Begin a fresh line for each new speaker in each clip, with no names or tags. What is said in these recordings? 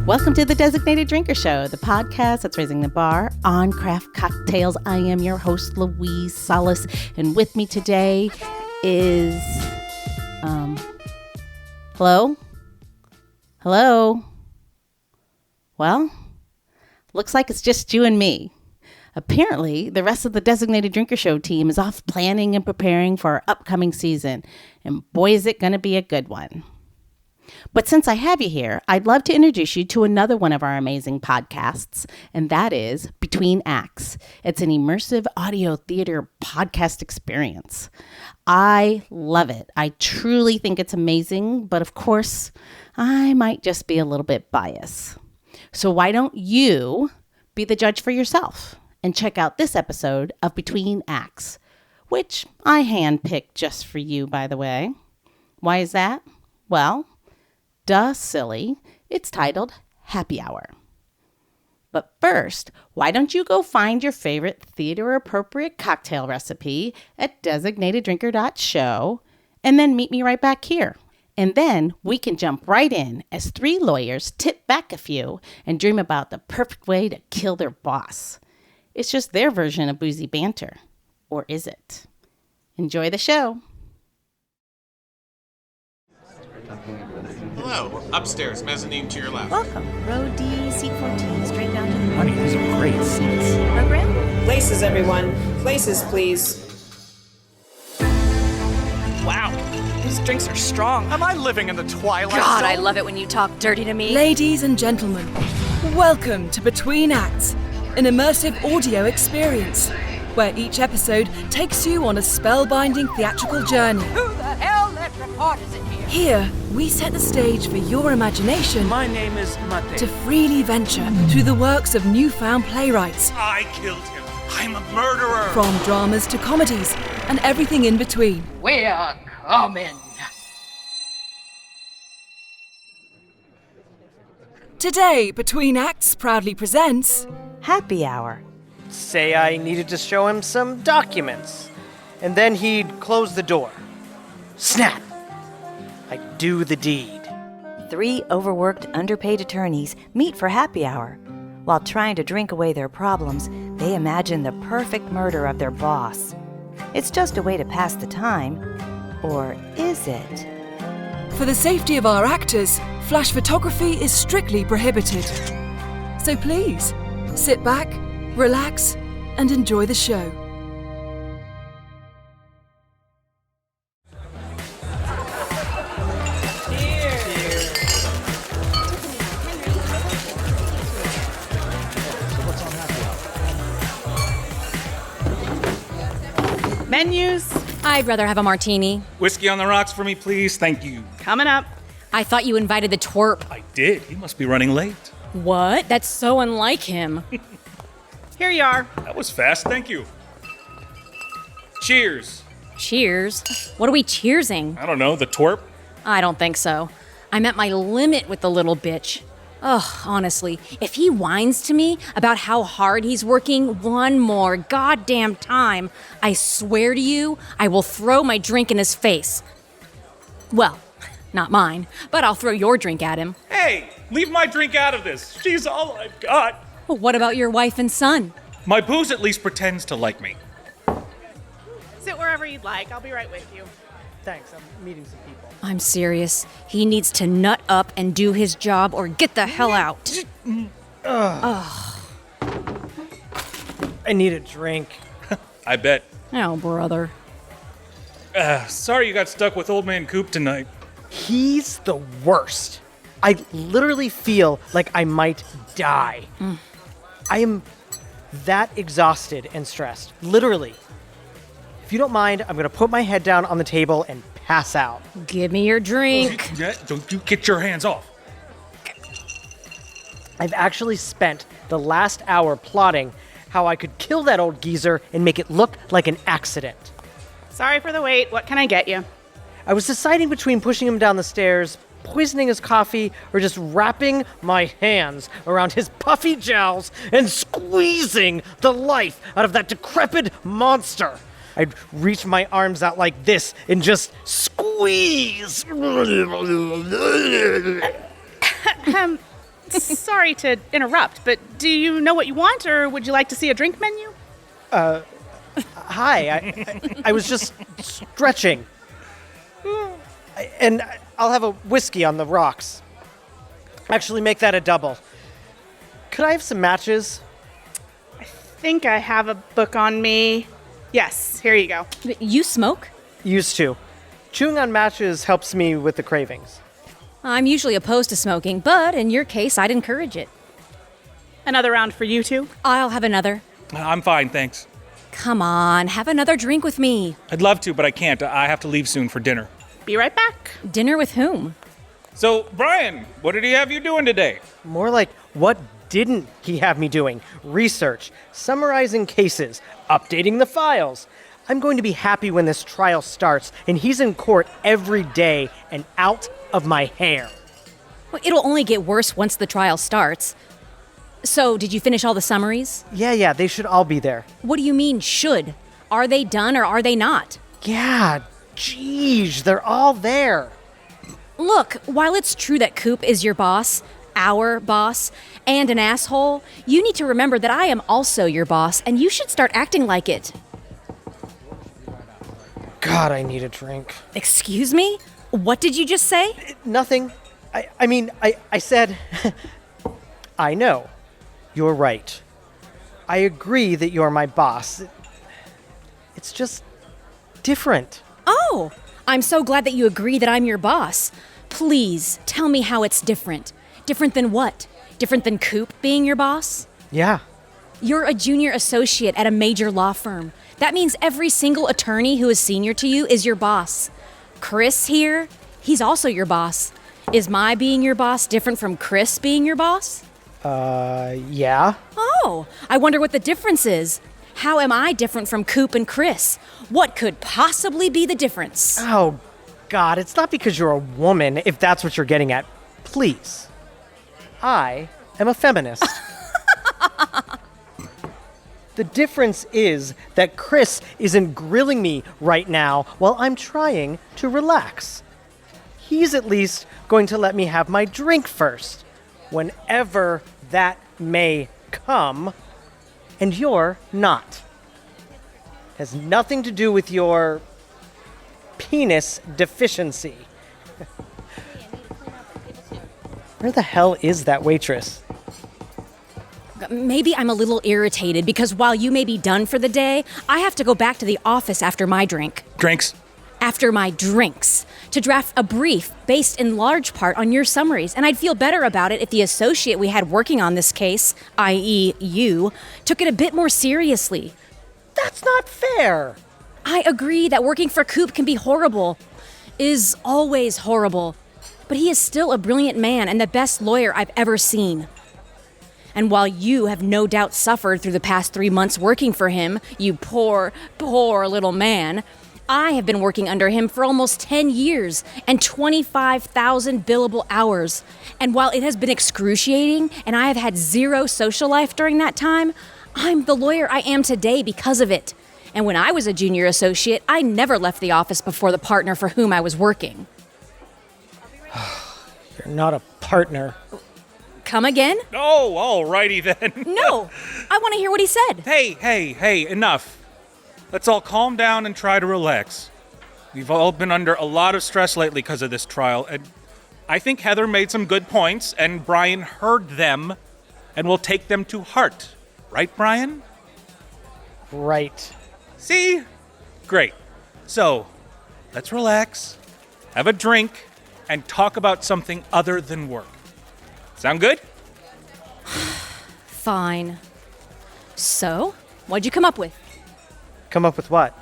Welcome to the Designated Drinker Show, the podcast that's raising the bar on craft cocktails. I am your host, Louise Solis, and with me today is, hello? Well, looks like it's just you and me. Apparently, the rest of the Designated Drinker Show team is off planning and preparing for our upcoming season, and boy, is it going to be a good one. But since I have you here, I'd love to introduce you to another one of our amazing podcasts, and that is Between Acts. It's an immersive audio theater podcast experience. I love it. I truly think it's amazing, but of course, I might just be a little bit biased. So why don't you be the judge for yourself and check out this episode of Between Acts, which I handpicked just for you, by the way. Why is that? Well, duh, silly. It's titled Happy Hour. But first, why don't you go find your favorite theater-appropriate cocktail recipe at designateddrinker.show and then meet me right back here. And then we can jump right in as three lawyers tip back a few and dream about the perfect way to kill their boss. It's just their version of boozy banter. Or is it? Enjoy the show.
Hello, upstairs, mezzanine to your left.
Welcome. Row D, seat 14, straight down to the...
Honey, these are great seats.
Program?
Places, everyone. Places, please.
Wow, these drinks are strong.
Am I living in the Twilight
God,
Zone?
I love it when you talk dirty to me.
Ladies and gentlemen, welcome to Between Acts, an immersive audio experience, where each episode takes you on a spellbinding theatrical journey.
Who the hell let reporters in here?
Here, we set the stage for your imagination
My name is Mate.
to freely venture through the works of newfound playwrights,
I killed him. I'm a murderer.
from dramas to comedies, and everything in between.
We're coming.
Today, Between Acts proudly presents...
Happy Hour.
Say I needed to show him some documents, and then he'd close the door. Snap! I'd do the deed.
Three overworked, underpaid attorneys meet for happy hour. While trying to drink away their problems, they imagine the perfect murder of their boss. It's just a way to pass the time. Or is it?
For the safety of our actors, flash photography is strictly prohibited. So please, sit back, relax, and enjoy the show.
Menus
I'd rather have a martini.
Whiskey on the rocks for me, please. Thank you.
coming up.
I thought you invited the twerp.
I did. He must be running late.
What? That's so unlike him.
Here you are.
That was fast. Thank you. Cheers.
Cheers? What are we cheersing?
I don't know. The twerp?
I don't think so. I'm at my limit with the little bitch. Ugh, honestly, if he whines to me about how hard he's working one more goddamn time, I swear to you, I will throw my drink in his face. Well, not mine, but I'll throw your drink at him.
Hey, leave my drink out of this. She's all I've got.
What about your wife and son?
My booze at least pretends to like me.
Sit wherever you'd like. I'll be right with you.
Thanks, I'm meeting some people.
I'm serious. He needs to nut up and do his job or get the hell out.
I need a drink.
I bet.
Oh, brother.
Sorry you got stuck with Old Man Coop tonight.
He's the worst. I literally feel like I might die. I am that exhausted and stressed. Literally. If you don't mind, I'm going to put my head down on the table and pass out.
Give me your drink.
Don't you get your hands off.
I've actually spent the last hour plotting how I could kill that old geezer and make it look like an accident.
Sorry for the wait. What can I get you?
I was deciding between pushing him down the stairs, poisoning his coffee, or just wrapping my hands around his puffy jowls and squeezing the life out of that decrepit monster. I'd reach my arms out like this and just squeeze.
Sorry to interrupt, but do you know what you want, or would you like to see a drink menu?
Hi. I was just stretching. And I'll have a whiskey on the rocks. Actually, make that a double. Could I have some matches?
I think I have a book on me. Yes, here you go.
You smoke?
Used to. Chewing on matches helps me with the cravings.
I'm usually opposed to smoking, but in your case, I'd encourage it.
Another round for you two?
I'll have another.
I'm fine, thanks.
Come on, have another drink with me.
I'd love to, but I can't. I have to leave soon for dinner.
Be right back.
Dinner with whom?
So, Brian, what did he have you doing today?
More like, what didn't he have me doing? Research, summarizing cases, updating the files. I'm going to be happy when this trial starts and he's in court every day and out of my hair.
Well, it'll only get worse once the trial starts. So, did you finish all the summaries?
Yeah, they should all be there.
What do you mean, should? Are they done or are they not?
Yeah, geez, they're all there.
Look, while it's true that Coop is your boss, our boss, and an asshole, you need to remember that I am also your boss, and you should start acting like it.
God, I need a drink.
Excuse me? What did you just say?
Nothing. I said, I know. You're right. I agree that you're my boss. It's just different.
Oh, I'm so glad that you agree that I'm your boss. Please, tell me how it's different. Different than what? Different than Coop being your boss?
Yeah.
You're a junior associate at a major law firm. That means every single attorney who is senior to you is your boss. Chris here, he's also your boss. Is my being your boss different from Chris being your boss?
Yeah.
Oh, I wonder what the difference is. How am I different from Coop and Chris? What could possibly be the difference?
Oh, God, it's not because you're a woman, if that's what you're getting at. Please. I am a feminist. The difference is that Chris isn't grilling me right now while I'm trying to relax. He's at least going to let me have my drink first, whenever that may come, and you're not. Has nothing to do with your penis deficiency. Where the hell is that waitress?
Maybe I'm a little irritated because while you may be done for the day, I have to go back to the office after my drink.
Drinks?
After my drinks, to draft a brief based in large part on your summaries, and I'd feel better about it if the associate we had working on this case, i.e. you, took it a bit more seriously.
That's not fair!
I agree that working for Coop can be horrible. Is always horrible. But he is still a brilliant man and the best lawyer I've ever seen. And while you have no doubt suffered through the past 3 months working for him, you poor, poor little man, I have been working under him for almost 10 years and 25,000 billable hours. And while it has been excruciating and I have had zero social life during that time, I'm the lawyer I am today because of it. And when I was a junior associate, I never left the office before the partner for whom I was working.
You're not a partner.
Come again?
Oh, alrighty then.
No, I want to hear what he said.
Hey, enough. Let's all calm down and try to relax. We've all been under a lot of stress lately because of this trial, and I think Heather made some good points, and Brian heard them, and will take them to heart. Right, Brian?
Right.
See? Great. So, let's relax, have a drink, and talk about something other than work. Sound good?
Fine. So, what'd you come up with?
Come up with what?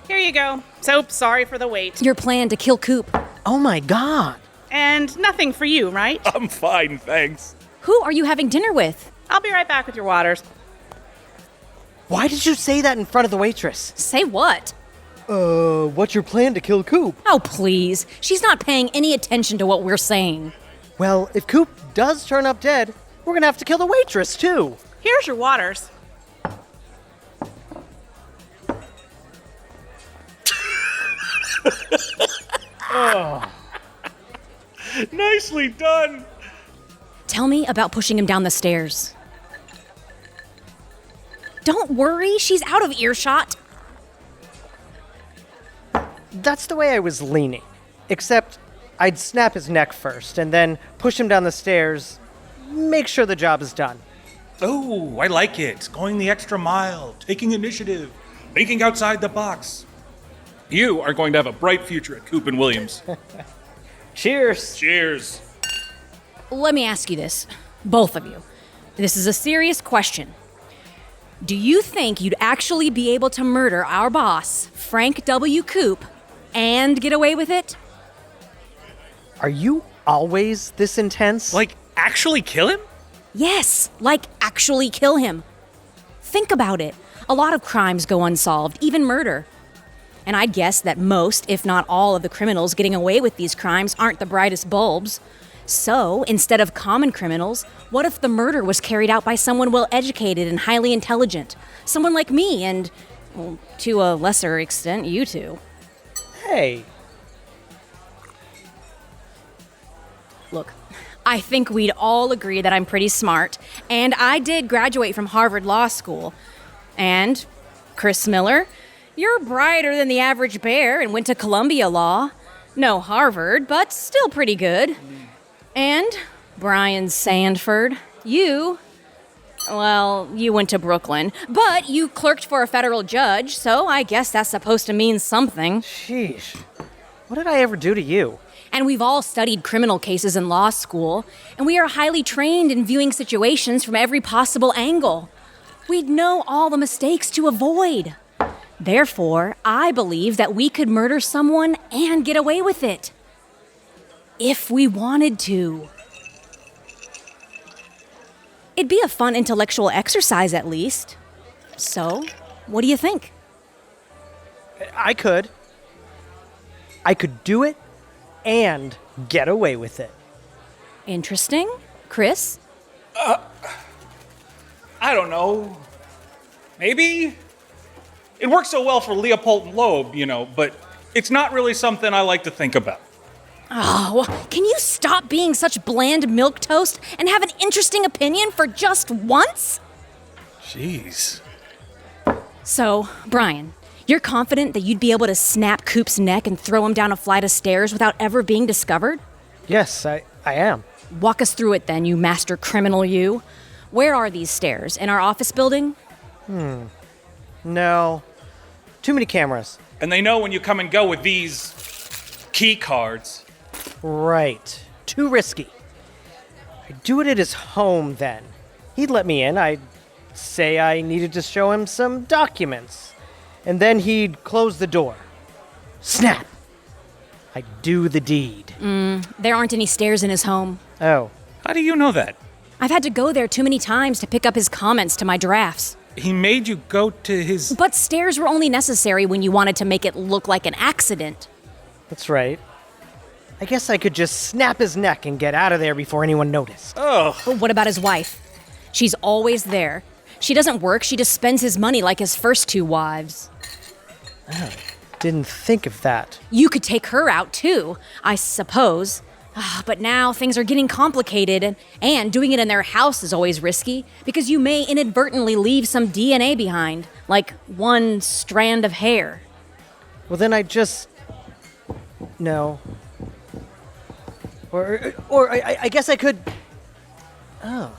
Here you go. So sorry for the wait.
Your plan to kill Coop.
Oh my God.
And nothing for you, right?
I'm fine, thanks.
Who are you having dinner with?
I'll be right back with your waters.
Why did you say that in front of the waitress?
Say what?
What's your plan to kill Coop?
Oh, please. She's not paying any attention to what we're saying.
Well, if Coop does turn up dead, we're gonna have to kill the waitress, too.
Here's your waters.
Oh. Nicely done.
Tell me about pushing him down the stairs. Don't worry, she's out of earshot.
That's the way I was leaning. Except I'd snap his neck first and then push him down the stairs, make sure the job is done.
Oh, I like it. Going the extra mile, taking initiative, thinking outside the box. You are going to have a bright future at Coop and Williams.
Cheers.
Cheers.
Let me ask you this, both of you. This is a serious question. Do you think you'd actually be able to murder our boss, Frank W. Coop, and get away with it?
Are you always this intense?
Like, actually kill him?
Yes, like actually kill him. Think about it. A lot of crimes go unsolved, even murder. And I'd guess that most, if not all, of the criminals getting away with these crimes aren't the brightest bulbs. So, instead of common criminals, what if the murder was carried out by someone well-educated and highly intelligent? Someone like me and, well, to a lesser extent, you two.
Hey.
Look, I think we'd all agree that I'm pretty smart, and I did graduate from Harvard Law School. And, Chris Miller, you're brighter than the average bear and went to Columbia Law. No Harvard, but still pretty good. And Brian Sandford, you went to Brooklyn, but you clerked for a federal judge, so I guess that's supposed to mean something.
Sheesh. What did I ever do to you?
And we've all studied criminal cases in law school, and we are highly trained in viewing situations from every possible angle. We'd know all the mistakes to avoid. Therefore, I believe that we could murder someone and get away with it. If we wanted to. It'd be a fun intellectual exercise, at least. So, what do you think?
I could do it and get away with it.
Interesting. Chris?
I don't know. Maybe? It works so well for Leopold and Loeb, but it's not really something I like to think about.
Oh, can you stop being such bland milquetoast and have an interesting opinion for just once?
Jeez.
So, Brian, you're confident that you'd be able to snap Coop's neck and throw him down a flight of stairs without ever being discovered?
Yes, I am.
Walk us through it then, you master criminal you. Where are these stairs? In our office building?
No. Too many cameras.
And they know when you come and go with these key cards.
Right. Too risky. I'd do it at his home then. He'd let me in. I'd say I needed to show him some documents. And then he'd close the door. Snap! I'd do the deed.
There aren't any stairs in his home.
Oh.
How do you know that?
I've had to go there too many times to pick up his comments to my drafts.
He made you go to his...
But stairs were only necessary when you wanted to make it look like an accident.
That's right. I guess I could just snap his neck and get out of there before anyone noticed.
Oh.
But what about his wife? She's always there. She doesn't work, she just spends his money like his first two wives.
Oh, didn't think of that.
You could take her out too, I suppose. But now things are getting complicated, and doing it in their house is always risky because you may inadvertently leave some DNA behind, like one strand of hair.
Well, then I just... No. Or I guess I could... Oh.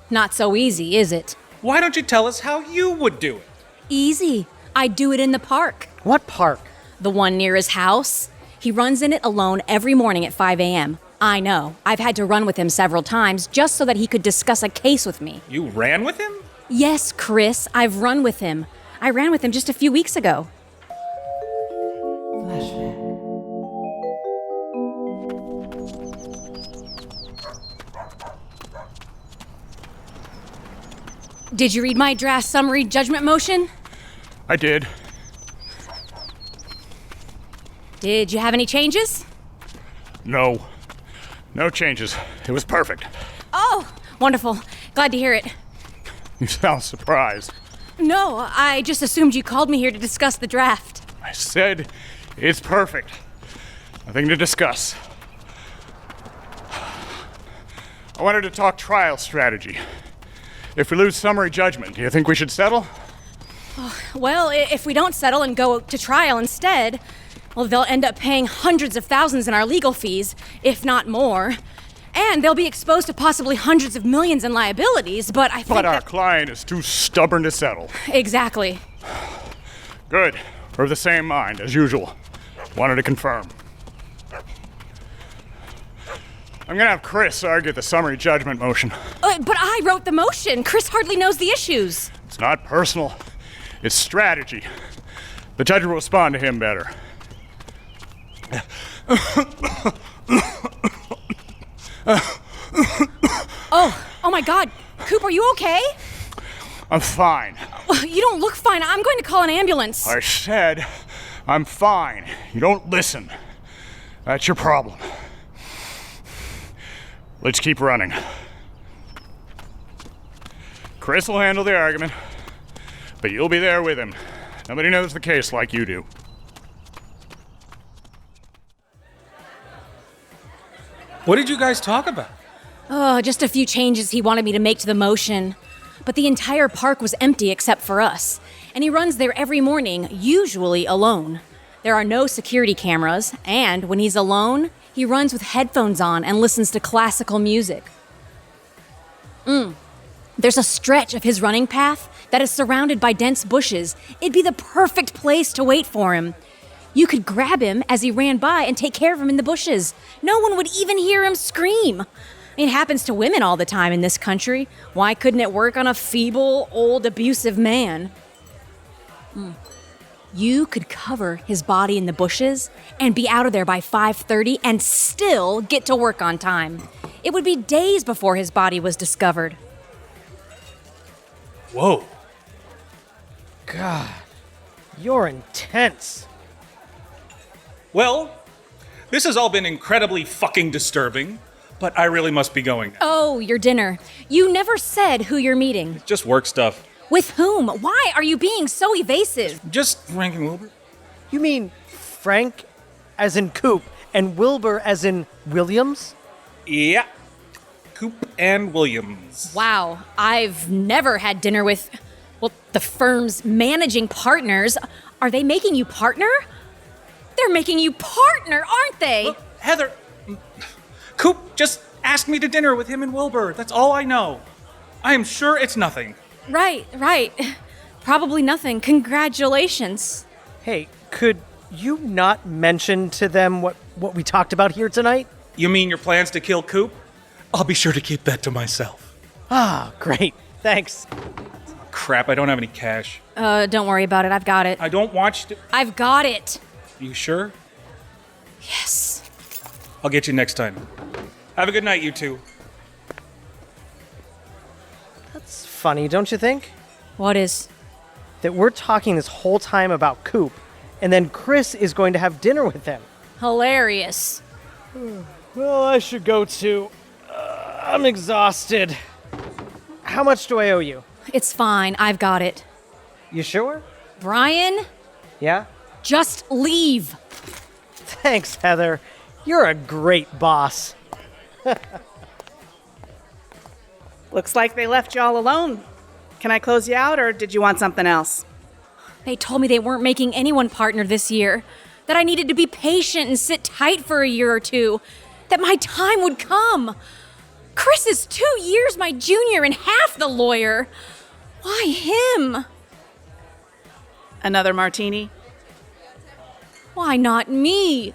Not so easy, is it?
Why don't you tell us how you would do it?
Easy. I'd do it in the park.
What park?
The one near his house. He runs in it alone every morning at 5 a.m. I know. I've had to run with him several times just so that he could discuss a case with me.
You ran with him?
Yes, Chris, I've run with him. I ran with him just a few weeks ago. Did you read my draft summary judgment motion?
I did.
Did you have any changes?
No. No changes. It was perfect.
Oh, wonderful. Glad to hear it.
You sound surprised.
No, I just assumed you called me here to discuss the draft.
I said it's perfect. Nothing to discuss.
I wanted to talk trial strategy. If we lose summary judgment, do you think we should settle?
Well, if we don't settle and go to trial instead, well, they'll end up paying hundreds of thousands in our legal fees, if not more. And they'll be exposed to possibly hundreds of millions in liabilities, but I think
But our client is too stubborn to settle.
Exactly.
Good. We're of the same mind, as usual. Wanted to confirm. I'm gonna have Chris argue the summary judgment motion.
But I wrote the motion. Chris hardly knows the issues.
It's not personal. It's strategy. The judge will respond to him better.
Oh my God. Coop, are you okay?
I'm fine.
You don't look fine. I'm going to call an ambulance.
I said I'm fine. You don't listen. That's your problem. Let's keep running. Chris will handle the argument, but you'll be there with him. Nobody knows the case like you do.
What did you guys talk about?
Just a few changes he wanted me to make to the motion. But the entire park was empty except for us. And he runs there every morning, usually alone. There are no security cameras, and when he's alone, he runs with headphones on and listens to classical music. There's a stretch of his running path that is surrounded by dense bushes. It'd be the perfect place to wait for him. You could grab him as he ran by and take care of him in the bushes. No one would even hear him scream. It happens to women all the time in this country. Why couldn't it work on a feeble, old, abusive man? You could cover his body in the bushes and be out of there by 5:30 and still get to work on time. It would be days before his body was discovered.
Whoa.
God, you're intense.
Well, this has all been incredibly fucking disturbing, but I really must be going now.
Oh, your dinner. You never said who you're meeting.
Just work stuff.
With whom? Why are you being so evasive?
Just ranking Wilbur.
You mean Frank as in Coop and Wilbur as in Williams?
Yeah. Coop and Williams.
Wow, I've never had dinner with, well, the firm's managing partners. Are they making you partner? They're making you partner, aren't they?
Look, Heather, Coop just asked me to dinner with him and Wilbur. That's all I know. I am sure it's nothing.
Right. Probably nothing. Congratulations.
Hey, could you not mention to them what we talked about here tonight?
You mean your plans to kill Coop? I'll be sure to keep that to myself.
Ah, great. Thanks.
Crap, I don't have any cash.
Don't worry about it. I've got it.
I don't want you to...
I've got it.
You sure?
Yes.
I'll get you next time. Have a good night, you two.
That's funny, don't you think?
What is?
That we're talking this whole time about Coop, and then Chris is going to have dinner with them.
Hilarious.
Well, I should go too. I'm exhausted. How much do I owe you?
It's fine. I've got it.
You sure?
Brian?
Yeah?
Just leave.
Thanks, Heather. You're a great boss.
Looks like they left you all alone. Can I close you out, or did you want something else?
They told me they weren't making anyone partner this year. That I needed to be patient and sit tight for a year or two. That my time would come. Chris is 2 years my junior and half the lawyer. Why him?
Another martini?
Why not me?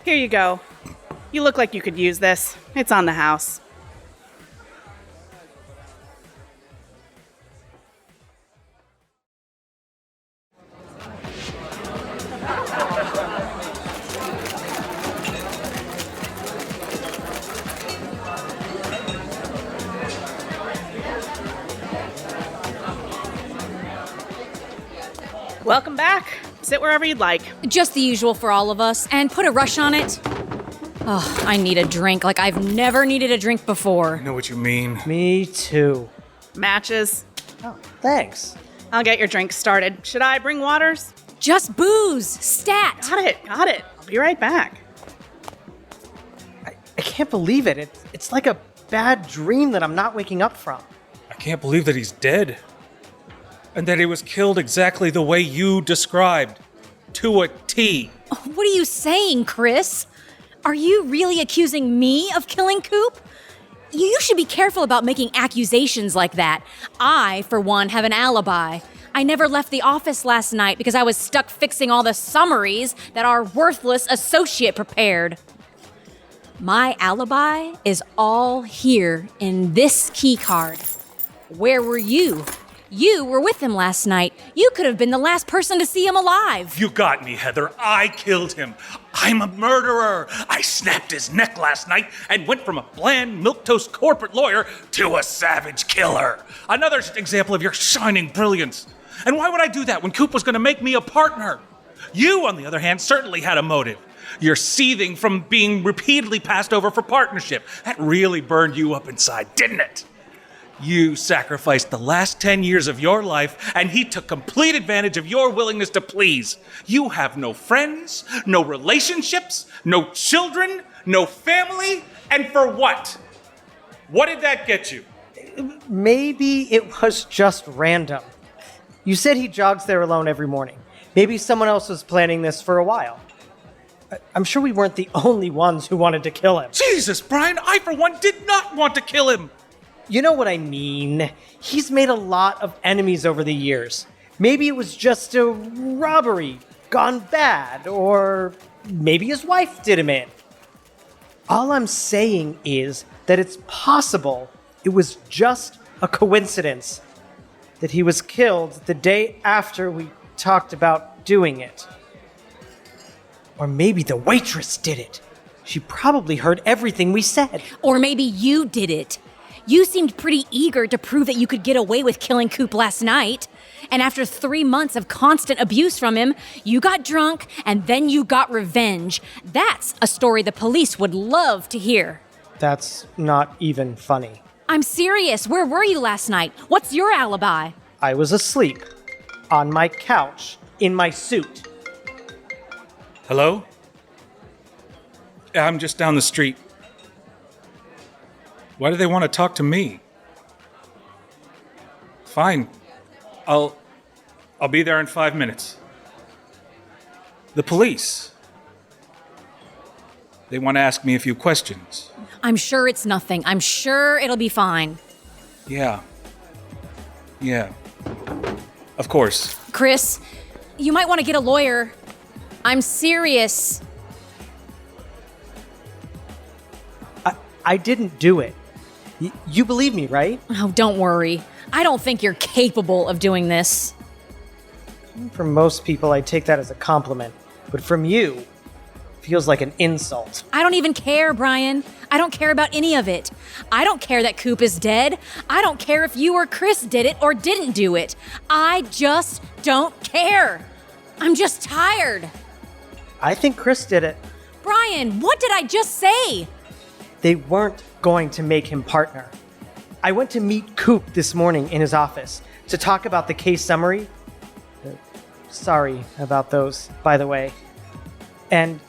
Here you go. You look like you could use this. It's on the house. Welcome back. Sit wherever you'd like.
Just the usual for all of us, and put a rush on it. Oh, I need a drink like I've never needed a drink before.
I know what you mean.
Me too.
Matches?
Oh, thanks.
I'll get your drink started. Should I bring waters?
Just booze. Stat.
Got it. I'll be right back.
I can't believe it. It's like a bad dream that I'm not waking up from.
I can't believe that he's dead. And that he was killed exactly the way you described. To a T.
What are you saying, Chris? Are you really accusing me of killing Coop? You should be careful about making accusations like that. I, for one, have an alibi. I never left the office last night because I was stuck fixing all the summaries that our worthless associate prepared. My alibi is all here in this key card. Where were you? You were with him last night. You could have been the last person to see him alive.
You got me, Heather. I killed him. I'm a murderer. I snapped his neck last night and went from a bland, milquetoast corporate lawyer to a savage killer. Another example of your shining brilliance. And why would I do that when Coop was going to make me a partner? You, on the other hand, certainly had a motive. You're seething from being repeatedly passed over for partnership. That really burned you up inside, didn't it? You sacrificed the last 10 years of your life, and he took complete advantage of your willingness to please. You have no friends, no relationships, no children, no family, and for what? What did that get you?
Maybe it was just random. You said he jogs there alone every morning. Maybe someone else was planning this for a while. I'm sure we weren't the only ones who wanted to kill him.
Jesus, Brian, I for one did not want to kill him.
You know what I mean. He's made a lot of enemies over the years. Maybe it was just a robbery gone bad, or maybe his wife did him in. All I'm saying is that it's possible it was just a coincidence that he was killed the day after we talked about doing it. Or maybe the waitress did it. She probably heard everything we said.
Or maybe you did it. You seemed pretty eager to prove that you could get away with killing Coop last night. And after 3 months of constant abuse from him, you got drunk and then you got revenge. That's a story the police would love to hear.
That's not even funny.
I'm serious. Where were you last night? What's your alibi?
I was asleep. On my couch. In my suit.
Hello? I'm just down the street. Why do they want to talk to me? Fine. I'll be there in 5 minutes. The police. They want to ask me a few questions.
I'm sure it's nothing. I'm sure it'll be fine.
Yeah. Of course.
Chris, you might want to get a lawyer. I'm serious.
I didn't do it. You believe me, right?
Oh, don't worry. I don't think you're capable of doing this.
From most people, I take that as a compliment. But from you, it feels like an insult.
I don't even care, Brian. I don't care about any of it. I don't care that Coop is dead. I don't care if you or Chris did it or didn't do it. I just don't care. I'm just tired.
I think Chris did it.
Brian, what did I just say?
They weren't going to make him partner. I went to meet Coop this morning in his office to talk about the case summary. Sorry about those, by the way. And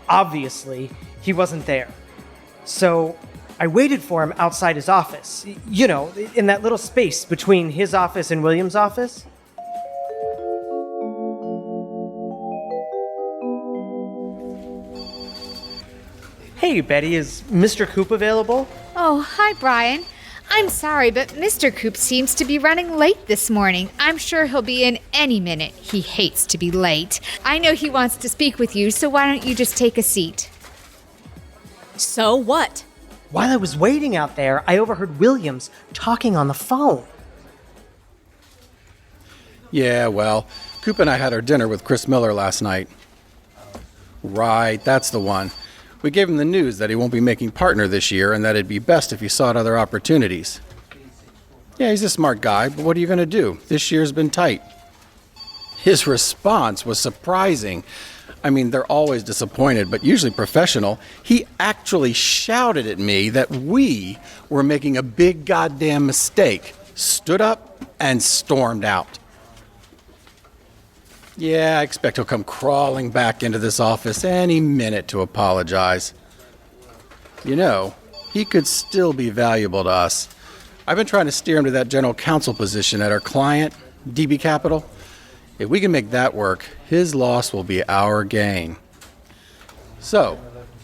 obviously, he wasn't there. So I waited for him outside his office. You know, in that little space between his office and William's office. Hey, Betty, is Mr. Coop available?
Oh, hi, Brian. I'm sorry, but Mr. Coop seems to be running late this morning. I'm sure he'll be in any minute. He hates to be late. I know he wants to speak with you, so why don't you just take a seat?
So what?
While I was waiting out there, I overheard Williams talking on the phone.
Yeah, well, Coop and I had our dinner with Chris Miller last night. Right, that's the one. We gave him the news that he won't be making partner this year and that it'd be best if he sought other opportunities. Yeah, he's a smart guy, but what are you going to do? This year's been tight. His response was surprising. I mean, they're always disappointed, but usually professional. He actually shouted at me that we were making a big goddamn mistake, stood up, and stormed out. Yeah, I expect he'll come crawling back into this office any minute to apologize. You know, he could still be valuable to us. I've been trying to steer him to that general counsel position at our client, DB Capital. If we can make that work, his loss will be our gain. So,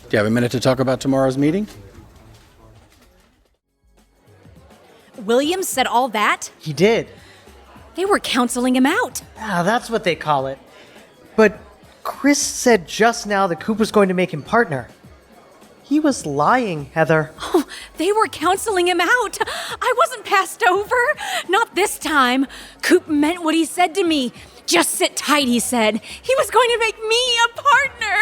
do you have a minute to talk about tomorrow's meeting?
Williams said all that?
He did.
They were counseling him out.
Ah, that's what they call it. But Chris said just now that Coop was going to make him partner. He was lying, Heather.
Oh, they were counseling him out. I wasn't passed over. Not this time. Coop meant what he said to me. Just sit tight, he said. He was going to make me a partner.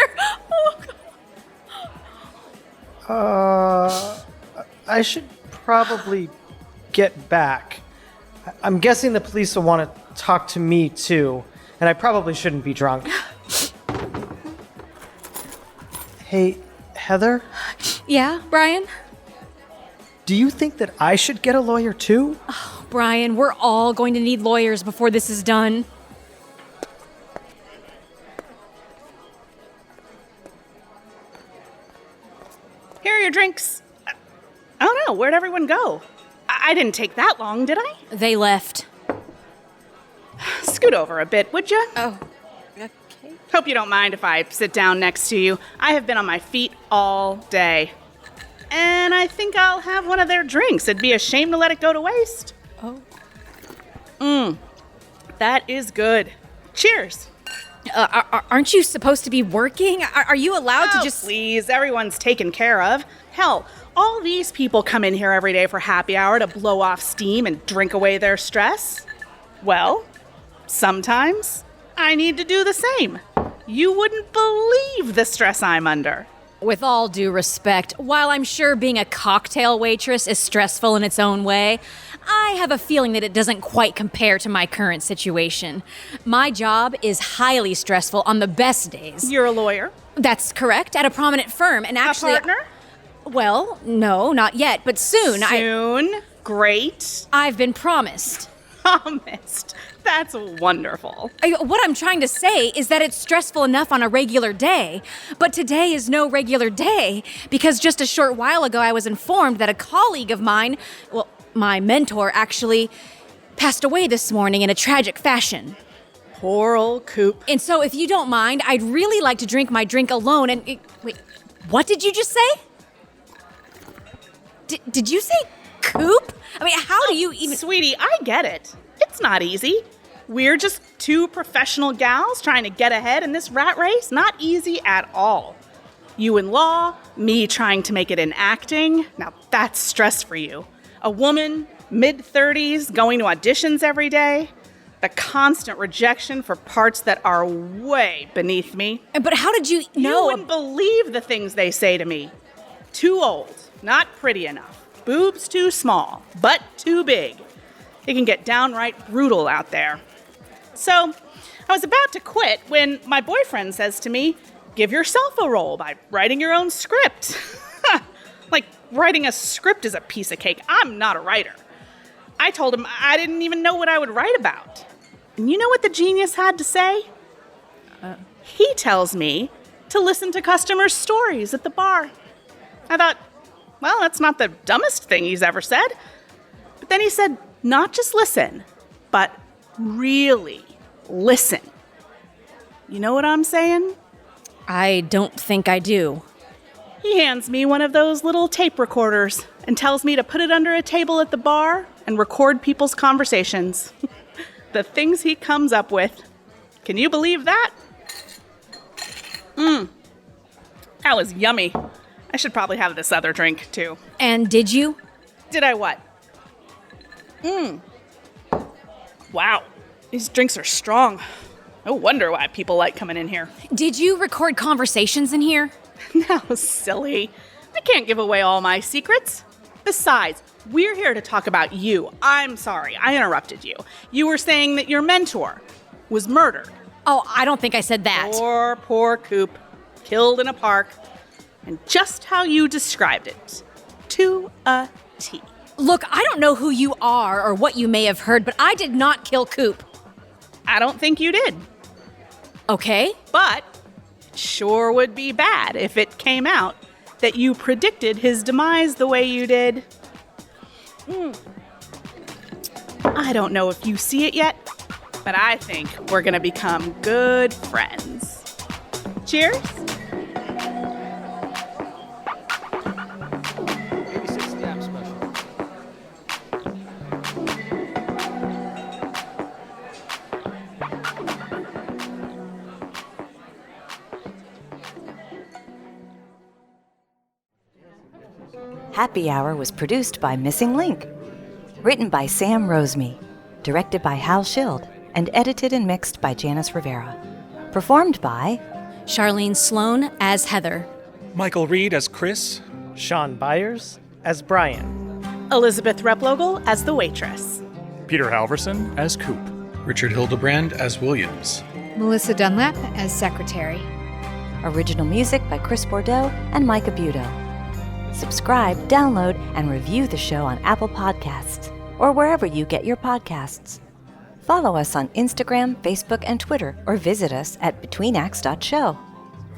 Oh,
I should probably get back. I'm guessing the police will want to talk to me too, and I probably shouldn't be drunk. Hey, Heather?
Yeah, Brian?
Do you think that I should get a lawyer too?
Oh, Brian, we're all going to need lawyers before this is done.
Here are your drinks. I don't know, where'd everyone go? I didn't take that long, did I?
They left.
Scoot over a bit, would you?
Oh, okay.
Hope you don't mind if I sit down next to you. I have been on my feet all day. And I think I'll have one of their drinks. It'd be a shame to let it go to waste.
Oh.
That is good. Cheers.
Aren't you supposed to be working? Are you allowed to just...
Please, everyone's taken care of. Hell, all these people come in here every day for happy hour to blow off steam and drink away their stress. Well, sometimes I need to do the same. You wouldn't believe the stress I'm under.
With all due respect, while I'm sure being a cocktail waitress is stressful in its own way, I have a feeling that it doesn't quite compare to my current situation. My job is highly stressful on the best days.
You're a lawyer?
That's correct, at a prominent firm, and actually...
A partner?
Well, no, not yet, but soon.
Soon? Great.
I've been promised.
Promised? That's wonderful.
What I'm trying to say is that it's stressful enough on a regular day, but today is no regular day, because just a short while ago I was informed that a colleague of mine, well, my mentor actually, passed away this morning in a tragic fashion.
Poor old Coop.
And so if you don't mind, I'd really like to drink my drink alone and... Wait, what did you just say? Did you say Coop? I mean, how do you even...
Sweetie, I get it. It's not easy. We're just two professional gals trying to get ahead in this rat race. Not easy at all. You in law, me trying to make it in acting. Now that's stress for you. A woman, mid-30s, going to auditions every day. The constant rejection for parts that are way beneath me.
But how did you know?
You wouldn't believe the things they say to me. Too old, not pretty enough. Boobs too small, butt too big. It can get downright brutal out there. So, I was about to quit when my boyfriend says to me, give yourself a role by writing your own script. Like, writing a script is a piece of cake. I'm not a writer. I told him I didn't even know what I would write about. And you know what the genius had to say? He tells me to listen to customers' stories at the bar. I thought, well, that's not the dumbest thing he's ever said. But then he said, not just listen, but really listen. You know what I'm saying?
I don't think I do.
He hands me one of those little tape recorders and tells me to put it under a table at the bar and record people's conversations. The things he comes up with. Can you believe that? That was yummy. I should probably have this other drink, too.
And did you?
Did I what? Wow. These drinks are strong. No wonder why people like coming in here.
Did you record conversations in here?
No, silly. I can't give away all my secrets. Besides, we're here to talk about you. I'm sorry, I interrupted you. You were saying that your mentor was murdered.
Oh, I don't think I said that.
Poor Coop. Killed in a park. And just how you described it. To a T.
Look, I don't know who you are or what you may have heard, but I did not kill Coop.
I don't think you did.
Okay.
But it sure would be bad if it came out that you predicted his demise the way you did. I don't know if you see it yet, but I think we're gonna become good friends. Cheers.
Happy Hour was produced by Missing Link. Written by Sam Roseme, directed by Hal Schild, and edited and mixed by Janice Rivera. Performed by
Charlene Sloan as Heather.
Michael Reed as Chris.
Sean Byers as Brian.
Elizabeth Replogle as the waitress.
Peter Halverson as Coop.
Richard Hildebrand as Williams.
Melissa Dunlap as secretary.
Original music by Chris Bordeaux and Micah Budo. Subscribe, download, and review the show on Apple Podcasts or wherever you get your podcasts. Follow us on Instagram, Facebook, and Twitter, or visit us at betweenacts.show.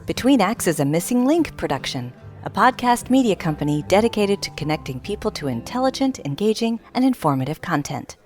Between Acts is a Missing Link production, a podcast media company dedicated to connecting people to intelligent, engaging, and informative content.